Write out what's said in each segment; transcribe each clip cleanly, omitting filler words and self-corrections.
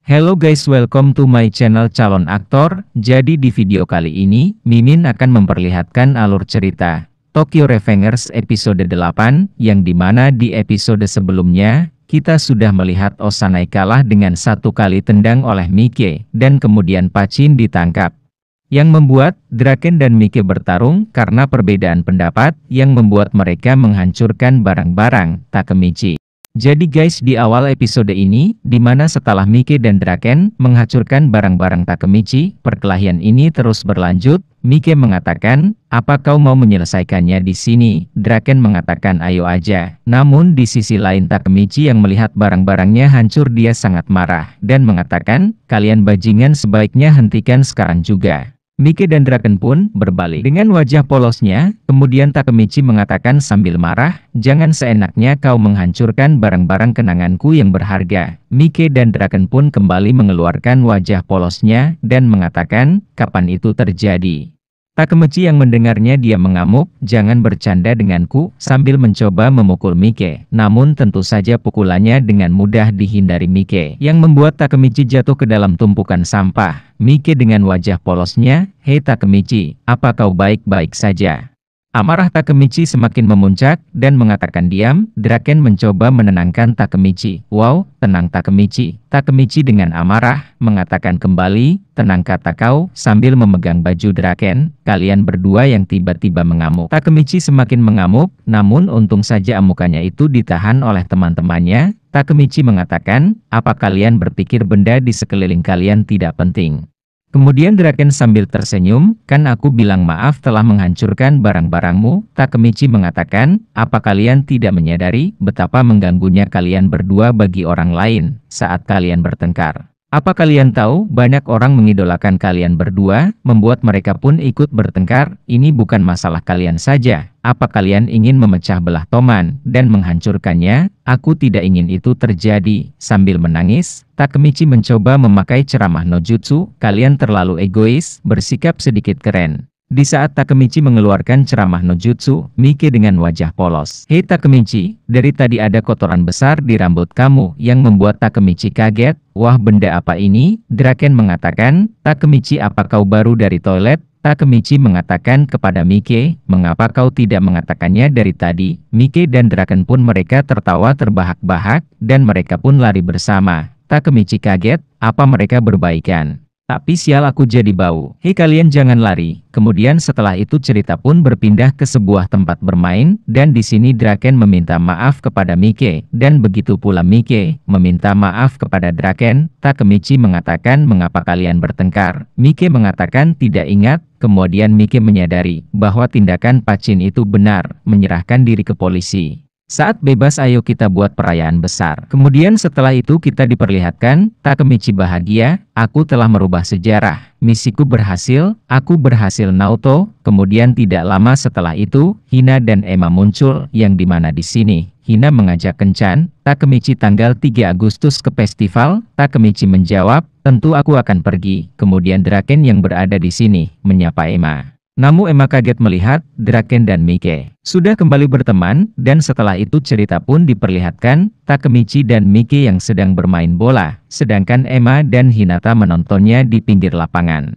Hello guys, welcome to my channel Calon Aktor. Jadi di video kali ini, Mimin akan memperlihatkan alur cerita Tokyo Revengers episode 8, yang dimana di episode sebelumnya, kita sudah melihat Osanai kalah dengan satu kali tendang oleh Mike, dan kemudian Pachin ditangkap. Yang membuat Draken dan Mike bertarung karena perbedaan pendapat yang membuat mereka menghancurkan barang-barang Takemichi. Jadi guys, di awal episode ini, dimana setelah Mike dan Draken menghancurkan barang-barang Takemichi, perkelahian ini terus berlanjut. Mike mengatakan, "Apa kau mau menyelesaikannya di sini?" Draken mengatakan, "Ayo aja." Namun di sisi lain Takemichi yang melihat barang-barangnya hancur, dia sangat marah dan mengatakan, "Kalian bajingan, sebaiknya hentikan sekarang juga." Mike dan Draken pun berbalik dengan wajah polosnya. Kemudian Takemichi mengatakan sambil marah, "Jangan seenaknya kau menghancurkan barang-barang kenanganku yang berharga." Mike dan Draken pun kembali mengeluarkan wajah polosnya dan mengatakan, "Kapan itu terjadi?" Takemichi yang mendengarnya dia mengamuk, "Jangan bercanda denganku," sambil mencoba memukul Mike. Namun tentu saja pukulannya dengan mudah dihindari Mike, yang membuat Takemichi jatuh ke dalam tumpukan sampah. Mike dengan wajah polosnya, "Hei Takemichi, apa kau baik-baik saja?" Amarah Takemichi semakin memuncak dan mengatakan diam. Draken mencoba menenangkan Takemichi. "Wow, tenang Takemichi." Takemichi dengan amarah mengatakan kembali, "Tenang kata kau," sambil memegang baju Draken. Kalian berdua yang tiba-tiba mengamuk. Takemichi semakin mengamuk, namun untung saja amukannya itu ditahan oleh teman-temannya. Takemichi mengatakan, "Apa kalian berpikir benda di sekeliling kalian tidak penting?" Kemudian Draken sambil tersenyum, "Kan aku bilang maaf telah menghancurkan barang-barangmu." Takemichi mengatakan, "Apa kalian tidak menyadari betapa mengganggunya kalian berdua bagi orang lain saat kalian bertengkar? Apa kalian tahu banyak orang mengidolakan kalian berdua, membuat mereka pun ikut bertengkar? Ini bukan masalah kalian saja. Apa kalian ingin memecah belah Toman dan menghancurkannya? Aku tidak ingin itu terjadi." Sambil menangis, Takemichi mencoba memakai ceramah no jutsu, "Kalian terlalu egois, bersikap sedikit keren." Di saat Takemichi mengeluarkan ceramah no jutsu, Mike dengan wajah polos, "Hei Takemichi, dari tadi ada kotoran besar di rambut kamu," yang membuat Takemichi kaget. "Wah, benda apa ini?" Draken mengatakan, "Takemichi, apa kau baru dari toilet?" Takemichi mengatakan kepada Mike, "Mengapa kau tidak mengatakannya dari tadi?" Mike dan Draken pun mereka tertawa terbahak-bahak, dan mereka pun lari bersama. Takemichi kaget, apa mereka berbaikan? Tapi sial, aku jadi bau. "Hei kalian, jangan lari." Kemudian setelah itu cerita pun berpindah ke sebuah tempat bermain, dan di sini Draken meminta maaf kepada Mike, dan begitu pula Mike meminta maaf kepada Draken. Takemichi mengatakan, "Mengapa kalian bertengkar?" Mike mengatakan tidak ingat. Kemudian Mike menyadari bahwa tindakan Pachin itu benar, menyerahkan diri ke polisi. "Saat bebas, ayo kita buat perayaan besar." Kemudian setelah itu kita diperlihatkan, Takemichi bahagia, "Aku telah merubah sejarah. Misiku berhasil, aku berhasil Naoto." Kemudian tidak lama setelah itu, Hina dan Emma muncul, yang dimana di sini Hina mengajak kencan Takemichi tanggal 3 Agustus ke festival. Takemichi menjawab, "Tentu aku akan pergi." Kemudian Draken yang berada di sini menyapa Emma. Namun Emma kaget melihat Draken dan Mike sudah kembali berteman, dan setelah itu cerita pun diperlihatkan Takemichi dan Mike yang sedang bermain bola, sedangkan Emma dan Hinata menontonnya di pinggir lapangan.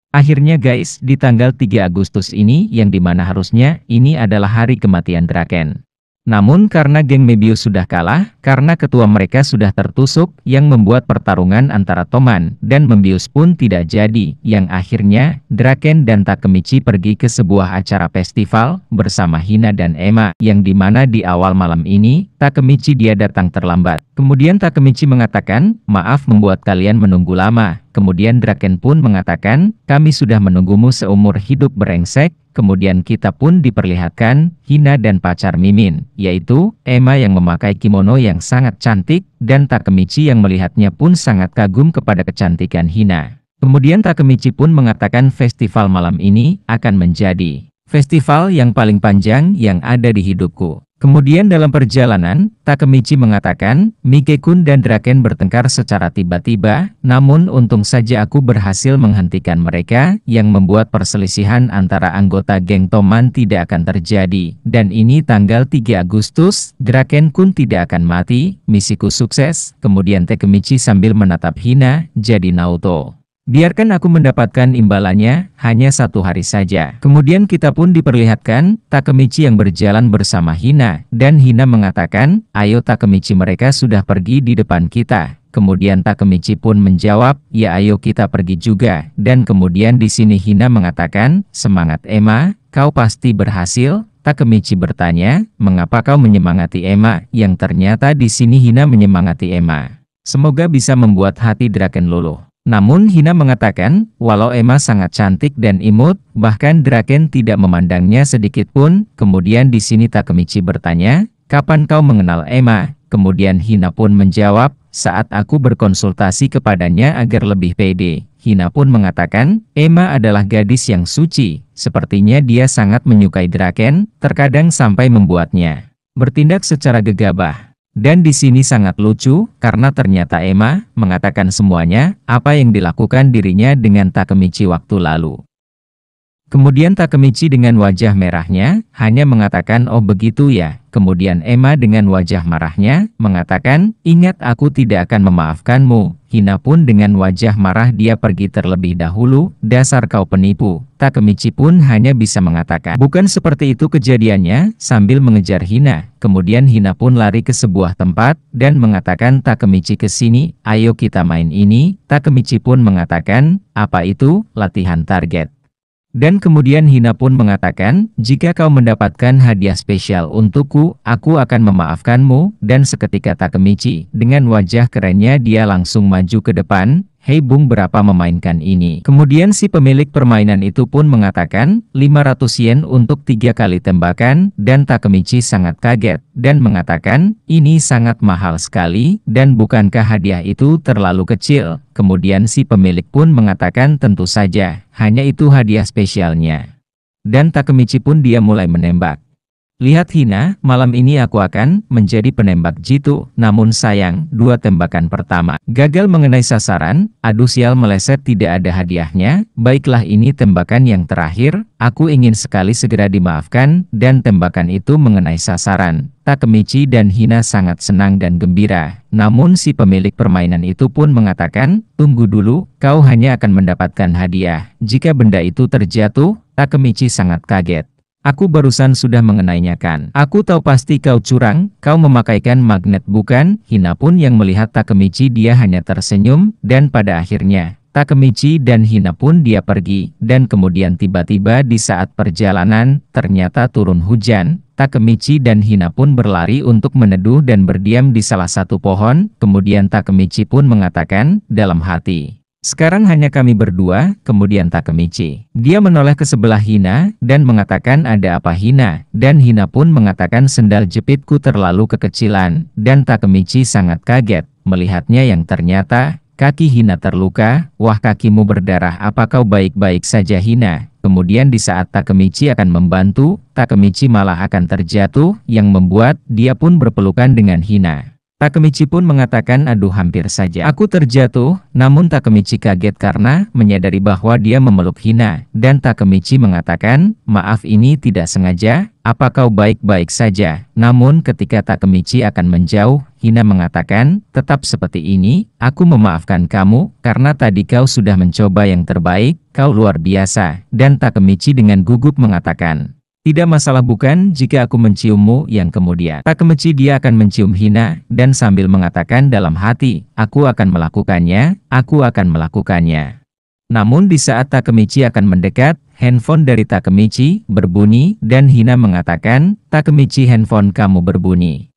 Akhirnya guys, di tanggal 3 Agustus ini, yang dimana harusnya ini adalah hari kematian Draken. Namun karena geng Mebius sudah kalah, karena ketua mereka sudah tertusuk, yang membuat pertarungan antara Toman dan Mebius pun tidak jadi, yang akhirnya Draken dan Takemichi pergi ke sebuah acara festival bersama Hina dan Emma, yang dimana di awal malam ini Takemichi dia datang terlambat. Kemudian Takemichi mengatakan, "Maaf membuat kalian menunggu lama." Kemudian Draken pun mengatakan, "Kami sudah menunggumu seumur hidup brengsek." Kemudian kita pun diperlihatkan Hina dan pacar Mimin, yaitu Emma yang memakai kimono yang sangat cantik, dan Takemichi yang melihatnya pun sangat kagum kepada kecantikan Hina. Kemudian Takemichi pun mengatakan festival malam ini akan menjadi festival yang paling panjang yang ada di hidupku. Kemudian dalam perjalanan, Takemichi mengatakan, Mike-kun dan Draken bertengkar secara tiba-tiba, namun untung saja aku berhasil menghentikan mereka, yang membuat perselisihan antara anggota geng Toman tidak akan terjadi. Dan ini tanggal 3 Agustus, Draken-kun tidak akan mati, misiku sukses. Kemudian Takemichi sambil menatap Hina, jadi Naoto. Biarkan aku mendapatkan imbalannya, hanya 1 hari saja. Kemudian kita pun diperlihatkan, Takemichi yang berjalan bersama Hina, dan Hina mengatakan, ayo Takemichi mereka sudah pergi di depan kita. Kemudian Takemichi pun menjawab, ya ayo kita pergi juga. Dan kemudian di sini Hina mengatakan, semangat Emma, kau pasti berhasil. Takemichi bertanya, mengapa kau menyemangati Emma? Yang ternyata di sini Hina menyemangati Emma. Semoga bisa membuat hati Draken luluh. Namun Hina mengatakan, walau Emma sangat cantik dan imut, bahkan Draken tidak memandangnya sedikit pun. Kemudian di sini Takemichi bertanya, kapan kau mengenal Emma? Kemudian Hina pun menjawab, saat aku berkonsultasi kepadanya agar lebih pede. Hina pun mengatakan, Emma adalah gadis yang suci, sepertinya dia sangat menyukai Draken, terkadang sampai membuatnya bertindak secara gegabah. Dan di sini sangat lucu, karena ternyata Emma mengatakan semuanya, apa yang dilakukan dirinya dengan Takemichi waktu lalu. Kemudian Takemichi dengan wajah merahnya, hanya mengatakan oh begitu ya. Kemudian Emma dengan wajah marahnya, mengatakan, ingat aku tidak akan memaafkanmu. Hina pun dengan wajah marah dia pergi terlebih dahulu, dasar kau penipu. Takemichi pun hanya bisa mengatakan, bukan seperti itu kejadiannya, sambil mengejar Hina. Kemudian Hina pun lari ke sebuah tempat, dan mengatakan Takemichi ke sini, ayo kita main ini. Takemichi pun mengatakan, apa itu? Latihan target. Dan kemudian Hina pun mengatakan, jika kau mendapatkan hadiah spesial untukku, aku akan memaafkanmu. Dan seketika Takemichi, dengan wajah kerennya dia langsung maju ke depan, hei Bung berapa memainkan ini? Kemudian si pemilik permainan itu pun mengatakan, 500 yen untuk 3 kali tembakan, dan Takemichi sangat kaget, dan mengatakan, ini sangat mahal sekali, dan bukankah hadiah itu terlalu kecil? Kemudian si pemilik pun mengatakan tentu saja, hanya itu hadiah spesialnya. Dan Takemichi pun dia mulai menembak. Lihat Hina, malam ini aku akan menjadi penembak jitu, namun sayang, 2 tembakan pertama gagal mengenai sasaran, aduh sial meleset tidak ada hadiahnya, baiklah ini tembakan yang terakhir, aku ingin sekali segera dimaafkan, dan tembakan itu mengenai sasaran. Takemichi dan Hina sangat senang dan gembira, namun si pemilik permainan itu pun mengatakan, tunggu dulu, kau hanya akan mendapatkan hadiah, jika benda itu terjatuh. Takemichi sangat kaget. Aku barusan sudah mengenainya kan. Aku tahu pasti kau curang, kau memakaikan magnet bukan? Hina pun yang melihat Takemichi dia hanya tersenyum, dan pada akhirnya, Takemichi dan Hina pun dia pergi, dan kemudian tiba-tiba di saat perjalanan, ternyata turun hujan. Takemichi dan Hina pun berlari untuk meneduh dan berdiam di salah satu pohon, kemudian Takemichi pun mengatakan, dalam hati. Sekarang hanya kami berdua, kemudian Takemichi. Dia menoleh ke sebelah Hina, dan mengatakan ada apa Hina? Dan Hina pun mengatakan sendal jepitku terlalu kekecilan, dan Takemichi sangat kaget, melihatnya yang ternyata, kaki Hina terluka, wah kakimu berdarah apa kau baik-baik saja Hina? Kemudian di saat Takemichi akan membantu, Takemichi malah akan terjatuh, yang membuat dia pun berpelukan dengan Hina. Takemichi pun mengatakan aduh hampir saja aku terjatuh, namun Takemichi kaget karena menyadari bahwa dia memeluk Hina, dan Takemichi mengatakan, maaf ini tidak sengaja, apa kau baik-baik saja? Namun ketika Takemichi akan menjauh, Hina mengatakan, tetap seperti ini, aku memaafkan kamu, karena tadi kau sudah mencoba yang terbaik, kau luar biasa, dan Takemichi dengan gugup mengatakan, tidak masalah bukan jika aku menciummu yang kemudian. Takemichi dia akan mencium Hina, dan sambil mengatakan dalam hati, aku akan melakukannya, aku akan melakukannya. Namun di saat Takemichi akan mendekat, handphone dari Takemichi berbunyi, dan Hina mengatakan, Takemichi handphone kamu berbunyi.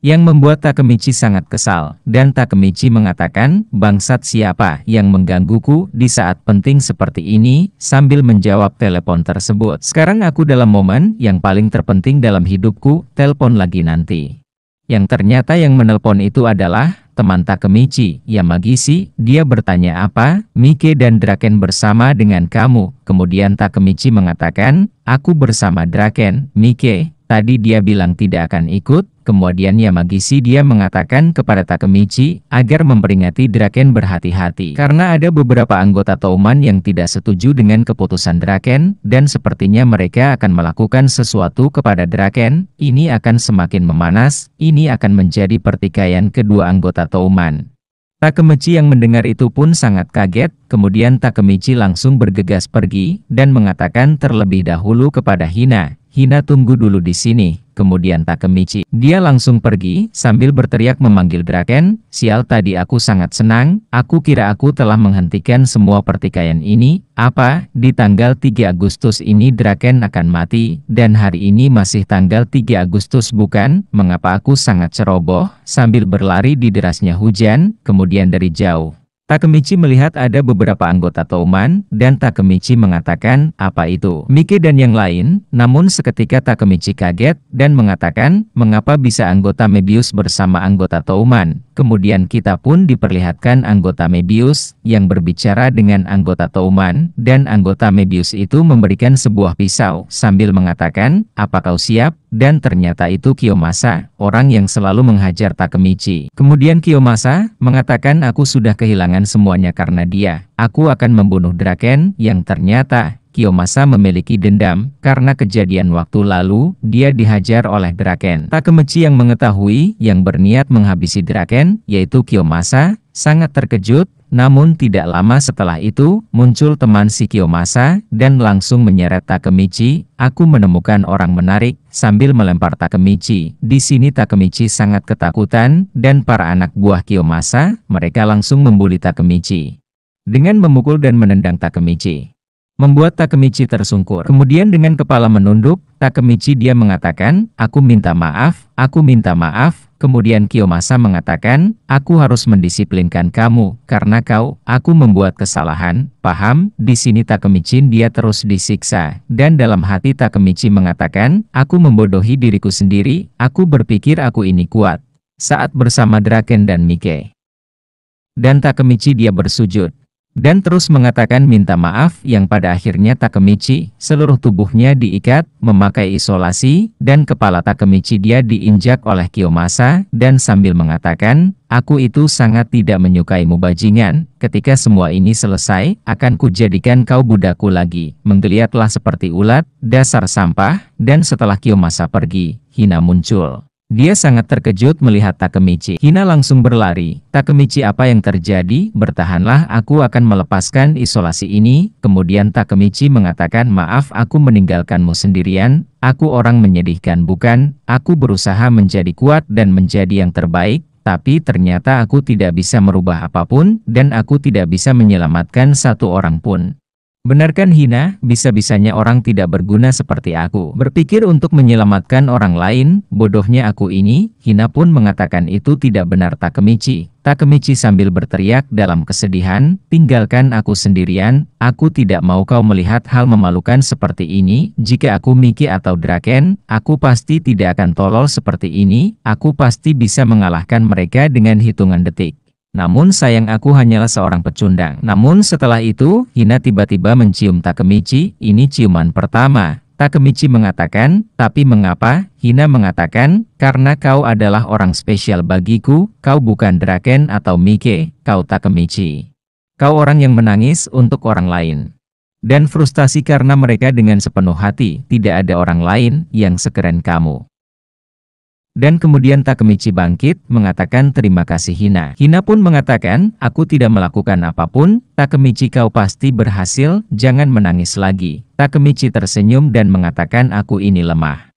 Yang membuat Takemichi sangat kesal, dan Takemichi mengatakan, bangsat siapa yang menggangguku di saat penting seperti ini, sambil menjawab telepon tersebut. Sekarang aku dalam momen yang paling terpenting dalam hidupku, telepon lagi nanti. Yang ternyata yang menelpon itu adalah teman Takemichi, Yamagishi. Dia bertanya apa, Mike dan Draken bersama dengan kamu. Kemudian Takemichi mengatakan, aku bersama Draken, Mike. tadi dia bilang tidak akan ikut. Kemudian Yamagishi dia mengatakan kepada Takemichi agar memperingati Draken berhati-hati. Karena ada beberapa anggota Touman yang tidak setuju dengan keputusan Draken, dan sepertinya mereka akan melakukan sesuatu kepada Draken. Ini akan semakin memanas, ini akan menjadi pertikaian kedua anggota Touman. Takemichi yang mendengar itu pun sangat kaget, kemudian Takemichi langsung bergegas pergi, dan mengatakan terlebih dahulu kepada Hina, "Hina, tunggu dulu di sini." Kemudian Takemichi, dia langsung pergi, sambil berteriak memanggil Draken, "Sial, tadi aku sangat senang, aku kira aku telah menghentikan semua pertikaian ini. Apa, di tanggal 3 Agustus ini Draken akan mati, dan hari ini masih tanggal 3 Agustus bukan? Mengapa aku sangat ceroboh?" Sambil berlari di derasnya hujan, kemudian dari jauh Takemichi melihat ada beberapa anggota Touman, dan Takemichi mengatakan, "Apa itu?" Mike dan yang lain, namun seketika Takemichi kaget, dan mengatakan, "Mengapa bisa anggota Mebius bersama anggota Touman?" Kemudian kita pun diperlihatkan anggota Mebius, yang berbicara dengan anggota Touman, dan anggota Mebius itu memberikan sebuah pisau, sambil mengatakan, "Apa kau siap?" Dan ternyata itu Kiyomasa, orang yang selalu menghajar Takemichi. Kemudian Kiyomasa mengatakan, "Aku sudah kehilangan semuanya karena dia. Aku akan membunuh Draken." Yang ternyata Kiyomasa memiliki dendam, karena kejadian waktu lalu, dia dihajar oleh Draken. Takemichi yang mengetahui, yang berniat menghabisi Draken, yaitu Kiyomasa, sangat terkejut. Namun tidak lama setelah itu, muncul teman si Kiyomasa, dan langsung menyeret Takemichi. "Aku menemukan orang menarik," sambil melempar Takemichi. Di sini Takemichi sangat ketakutan, dan para anak buah Kiyomasa, mereka langsung membuli Takemichi dengan memukul dan menendang Takemichi, membuat Takemichi tersungkur. Kemudian dengan kepala menunduk, Takemichi dia mengatakan, "Aku minta maaf, aku minta maaf." Kemudian Kiyomasa mengatakan, "Aku harus mendisiplinkan kamu, karena aku membuat kesalahan, paham?" Di sini Takemichi dia terus disiksa, dan dalam hati Takemichi mengatakan, "Aku membodohi diriku sendiri, aku berpikir aku ini kuat." Saat bersama Draken dan Mike, dan Takemichi dia bersujud, dan terus mengatakan minta maaf, yang pada akhirnya Takemichi, seluruh tubuhnya diikat, memakai isolasi, dan kepala Takemichi dia diinjak oleh Kiyomasa, dan sambil mengatakan, "Aku itu sangat tidak menyukaimu bajingan, ketika semua ini selesai, akan kujadikan kau budakku lagi." Menggeliatlah seperti ulat, dasar sampah. Dan setelah Kiyomasa pergi, Hina muncul. Dia sangat terkejut melihat Takemichi. Hina langsung berlari. "Takemichi, apa yang terjadi? Bertahanlah, aku akan melepaskan isolasi ini." Kemudian Takemichi mengatakan, "Maaf, aku meninggalkanmu sendirian. Aku orang menyedihkan bukan? Aku berusaha menjadi kuat dan menjadi yang terbaik. Tapi ternyata aku tidak bisa merubah apapun, dan aku tidak bisa menyelamatkan satu orang pun." Benarkan Hina, bisa-bisanya orang tidak berguna seperti aku berpikir untuk menyelamatkan orang lain, bodohnya aku ini. Hina pun mengatakan itu tidak benar Takemichi. Takemichi sambil berteriak dalam kesedihan, "Tinggalkan aku sendirian, aku tidak mau kau melihat hal memalukan seperti ini. Jika aku Miki atau Draken, aku pasti tidak akan tolol seperti ini, aku pasti bisa mengalahkan mereka dengan hitungan detik. Namun sayang, aku hanyalah seorang pecundang." Namun setelah itu, Hina tiba-tiba mencium Takemichi. Ini ciuman pertama. Takemichi mengatakan, "Tapi mengapa?" Hina mengatakan, "Karena kau adalah orang spesial bagiku, kau bukan Draken atau Mike, kau Takemichi. Kau orang yang menangis untuk orang lain, dan frustasi karena mereka dengan sepenuh hati, tidak ada orang lain yang sekeren kamu." Dan kemudian Takemichi bangkit, mengatakan terima kasih Hina. Hina pun mengatakan, "Aku tidak melakukan apapun, Takemichi, kau pasti berhasil, jangan menangis lagi." Takemichi tersenyum dan mengatakan, "Aku ini lemah."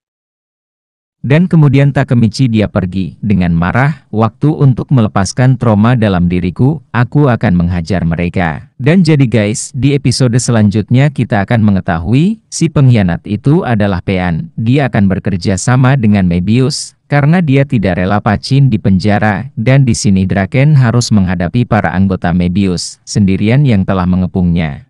Dan kemudian Takemichi dia pergi, dengan marah, "Waktu untuk melepaskan trauma dalam diriku, aku akan menghajar mereka." Dan jadi guys, di episode selanjutnya kita akan mengetahui, si pengkhianat itu adalah Pain. Dia akan bekerja sama dengan Mebius, karena dia tidak rela Pachin di penjara, dan di sini Draken harus menghadapi para anggota Mebius, sendirian yang telah mengepungnya.